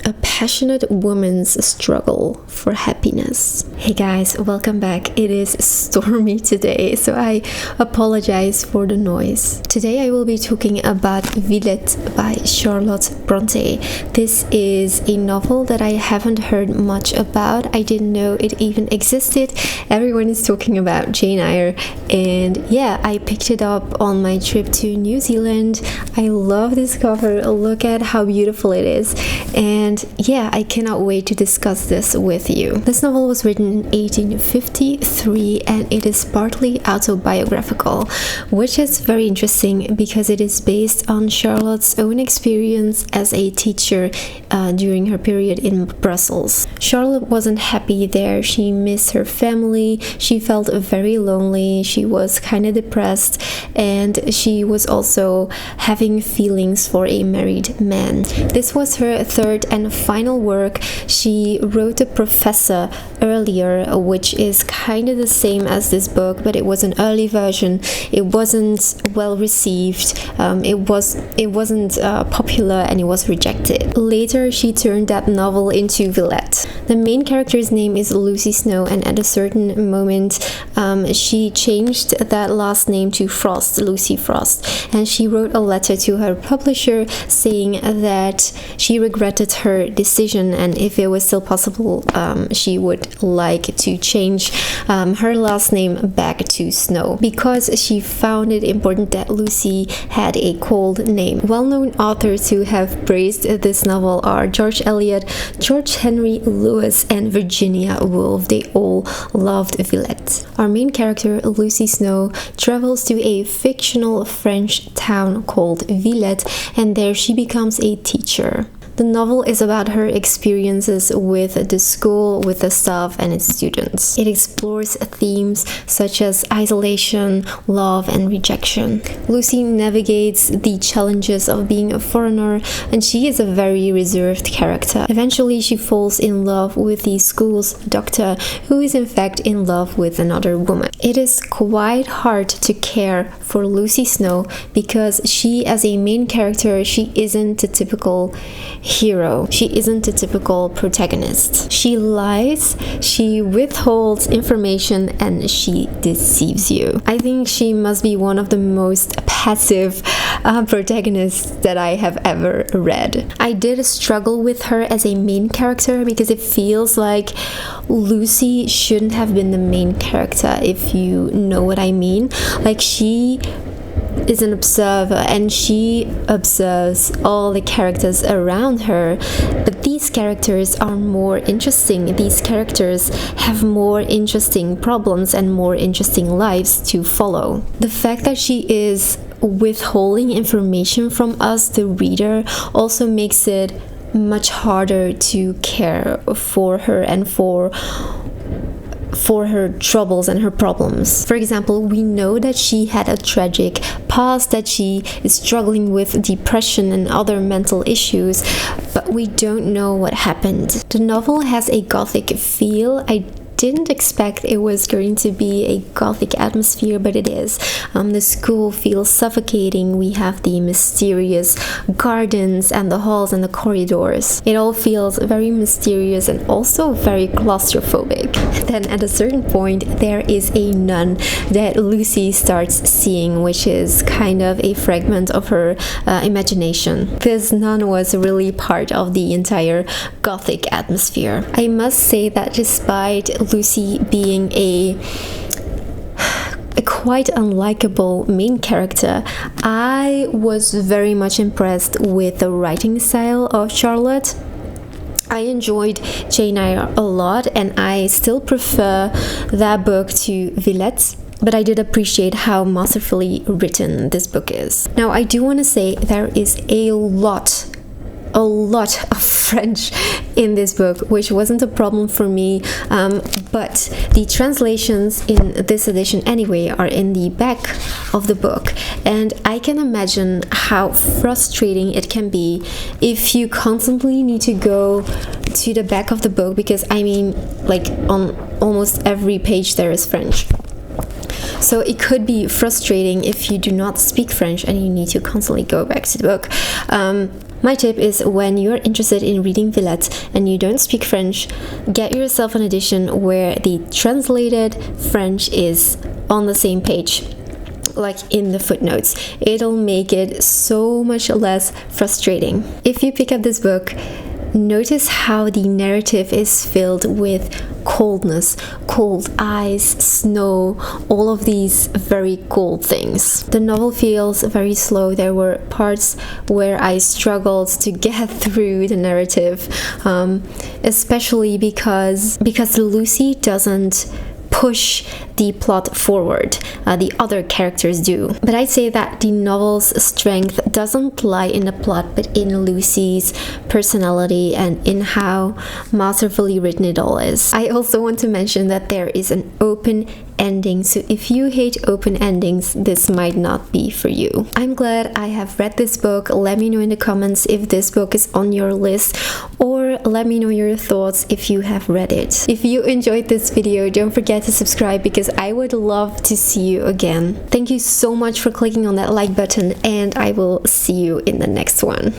A passionate woman's struggle for happiness. Hey guys, welcome back. It is stormy today, so I apologize for the noise. Today I will be talking about Villette by Charlotte Brontë. This is a novel that I haven't heard much about. I didn't know it even existed. Everyone is talking about Jane Eyre, and yeah, I picked it up on my trip to New Zealand. I love this cover. Look at how beautiful it is. And yeah, I cannot wait to discuss this with you. This novel was written in 1853 and it is partly autobiographical, which is very interesting because it is based on Charlotte's own experience as a teacher during her period in Brussels. Charlotte wasn't happy there. She missed her family. She felt very lonely. She was kind of depressed, and she was also having feelings for a married man. This was her third and final work. She wrote A Professor earlier, which is kind of the same as this book, but it was an early version. It wasn't well received. It wasn't popular, and it was rejected. Later, she turned that novel into Villette. The main character's name is Lucy Snow, and at a certain moment, she changed that last name to Frost, Lucy Frost, and she wrote a letter to her publisher saying that she regretted her decision, and if it was still possible, she would like to change her last name back to Snow, because she found it important that Lucy had a cold name. Well-known authors who have praised this novel are George Eliot, George Henry Lewis, and Virginia Woolf. They all loved Villette. Our main character, Lucy Snow, travels to a fictional French town called Villette, and there she becomes a teacher. The novel is about her experiences with the school, with the staff, and its students. It explores themes such as isolation, love, and rejection. Lucy navigates the challenges of being a foreigner, and she is a very reserved character. Eventually, she falls in love with the school's doctor, who is in fact in love with another woman. It is quite hard to care for Lucy Snow because she, as a main character, she isn't a typical hero. She isn't a typical protagonist. She lies, she withholds information, and she deceives you. I think she must be one of the most passive protagonists that I have ever read. I did struggle with her as a main character because it feels like Lucy shouldn't have been the main character, if you know what I mean. Like, she is an observer and she observes all the characters around her, but these characters are more interesting. These characters have more interesting problems and more interesting lives to follow. The fact that she is withholding information from us, the reader, also makes it much harder to care for her and for her troubles and her problems. For example, we know that she had a tragic past, that she is struggling with depression and other mental issues, but we don't know what happened. The novel has a gothic feel. I didn't expect it was going to be a gothic atmosphere, but it is. The school feels suffocating. We have the mysterious gardens and the halls and the corridors. It all feels very mysterious and also very claustrophobic. Then at a certain point, there is a nun that Lucy starts seeing, which is kind of a fragment of her imagination. This nun was really part of the entire gothic atmosphere. I must say that despite Lucy being a quite unlikable main character, I was very much impressed with the writing style of Charlotte. I enjoyed Jane Eyre a lot, and I still prefer that book to Villette, but I did appreciate how masterfully written this book is. Now, I do want to say there is a lot of French in this book, which wasn't a problem for me, but the translations in this edition anyway are in the back of the book, and I can imagine how frustrating it can be if you constantly need to go to the back of the book, because I mean, like, on almost every page there is French. So it could be frustrating if you do not speak French and you need to constantly go back to the book. My tip is, when you're interested in reading Villette and you don't speak French, get yourself an edition where the translated French is on the same page, like in the footnotes. It'll make it so much less frustrating. If you pick up this book, notice how the narrative is filled with coldness, cold ice, snow, all of these very cold things. The novel feels very slow. There were parts where I struggled to get through the narrative, especially because Lucy doesn't push the plot forward. The other characters do. But I'd say that the novel's strength doesn't lie in the plot, but in Lucy's personality and in how masterfully written it all is. I also want to mention that there is an open ending, so if you hate open endings, this might not be for you. I'm glad I have read this book. Let me know in the comments if this book is on your list, or let me know your thoughts if you have read it. If you enjoyed this video, don't forget to subscribe, because I would love to see you again. Thank you so much for clicking on that like button, and I will see you in the next one.